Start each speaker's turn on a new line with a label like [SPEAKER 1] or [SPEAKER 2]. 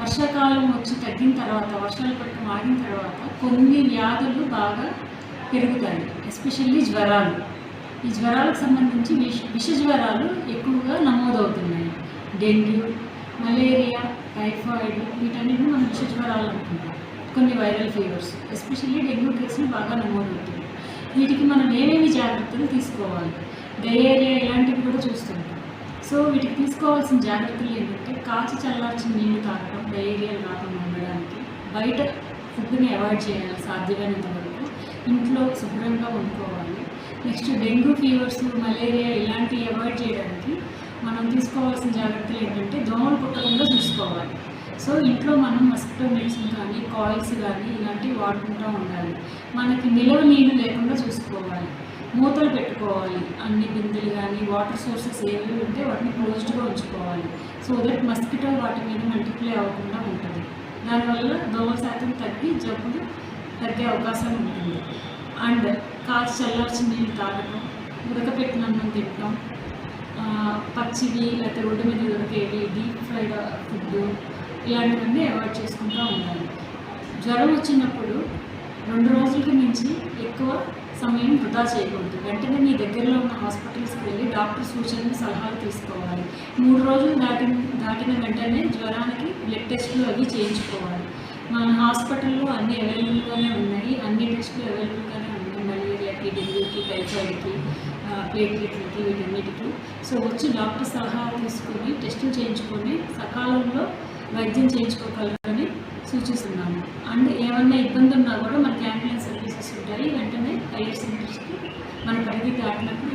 [SPEAKER 1] వర్షాకాలం వచ్చి తగ్గిన తర్వాత, వర్షాలు పట్టడం ఆగిన తర్వాత కొన్ని వ్యాధులు బాగా పెరుగుతాయి, ఎస్పెషల్లీ జ్వరాలు. ఈ జ్వరాలకు సంబంధించి విష జ్వరాలు ఎక్కువగా నమోదవుతున్నాయి. డెంగ్యూ, మలేరియా, టైఫాయిడ్, వీటన్నిటిని మనం విష జ్వరాలు అనుకుంటాం. కొన్ని వైరల్ ఫీవర్స్, ఎస్పెషల్లీ డెంగ్యూ కేసులు బాగా నమోదవుతాయి. వీటికి మనం ఏమేమి జాగ్రత్తలు తీసుకోవాలి? డయేరియా ఇలాంటివి కూడా చూస్తుంటాం. సో వీటికి తీసుకోవాల్సిన జాగ్రత్తలు ఏంటంటే, కాచి చల్లార్చిన నీళ్లు తాగడం డయేరియా రాకుండా ఉండడానికి, బయట ఫుడ్ని అవాయిడ్ చేయాలి సాధ్యమైనంత వరకు, ఇంట్లో శుభ్రంగా వండుకోవాలి. నెక్స్ట్ డెంగ్యూ ఫీవర్స్, మలేరియా ఇలాంటివి అవాయిడ్ చేయడానికి మనం తీసుకోవాల్సిన జాగ్రత్తలు ఏంటంటే, దోమలు కుట్టకుండా చూసుకోవాలి. సో ఇంట్లో మనం మస్కిటో మెడిసిన్ కానీ, కాయిల్స్ కానీ ఇలాంటివి వాడుకుంటూ ఉండాలి. మనకి నిలవ నీళ్ళు లేకుండా చూసుకోవాలి. మూతలు పెట్టుకోవాలి. అన్ని బిందెలు కానీ, వాటర్ సోర్సెస్ ఏవి ఉంటే వాటిని క్లోజ్డ్గా ఉంచుకోవాలి. సో దట్ మస్కిటో వాటి మీద మల్టిప్లై అవ్వకుండా ఉంటుంది. దానివల్ల దోమల శాతం తగ్గి జబ్బులు తగ్గే అవకాశం ఉంటుంది. అండ్ కాచి చల్లార్చిన నీళ్ళు తాగటం, ఉడకపెట్టిన అన్నం తినటం, పచ్చివి లేకపోతే రోడ్డు మీద దొరికేవి, డీప్ ఫ్రైడ్ ఫుడ్ ఇలాంటివన్నీ అవాయిడ్ చేసుకుంటూ ఉండాలి. జ్వరం వచ్చినప్పుడు 2 రోజులకి మించి ఎక్కువ సమయం వృధా చేయకూడదు. వెంటనే మీ దగ్గరలో ఉన్న హాస్పిటల్స్కి వెళ్ళి డాక్టర్ సూచనలు, సలహాలు తీసుకోవాలి. 3 రోజులు దాటిన వెంటనే జ్వరానికి బ్లడ్ టెస్టులు అవి చేయించుకోవాలి. మన హాస్పిటల్లో అన్నీ అవైలబుల్గానే ఉన్నాయి. అన్ని టెస్టులు అవైలబుల్గానే ఉన్నాయి. మలేరియాకి, డెంగ్యూకి, టైఫాయిడ్కి, ప్లేట్లెట్లకి, వీటన్నిటికీ. సో వచ్చి డాక్టర్ సలహా తీసుకొని టెస్టులు చేయించుకొని సకాలంలో వైద్యం చేయించుకోగలరని సూచిస్తున్నాము. అండ్ ఏమన్నా ఇబ్బంది ఉన్నా కూడా మనకి అంబులెన్స్ సర్వీసెస్ ఉంటాయి. వెంటనే హైయర్ సెంటర్స్కి మన పరిధి దాటినప్పుడు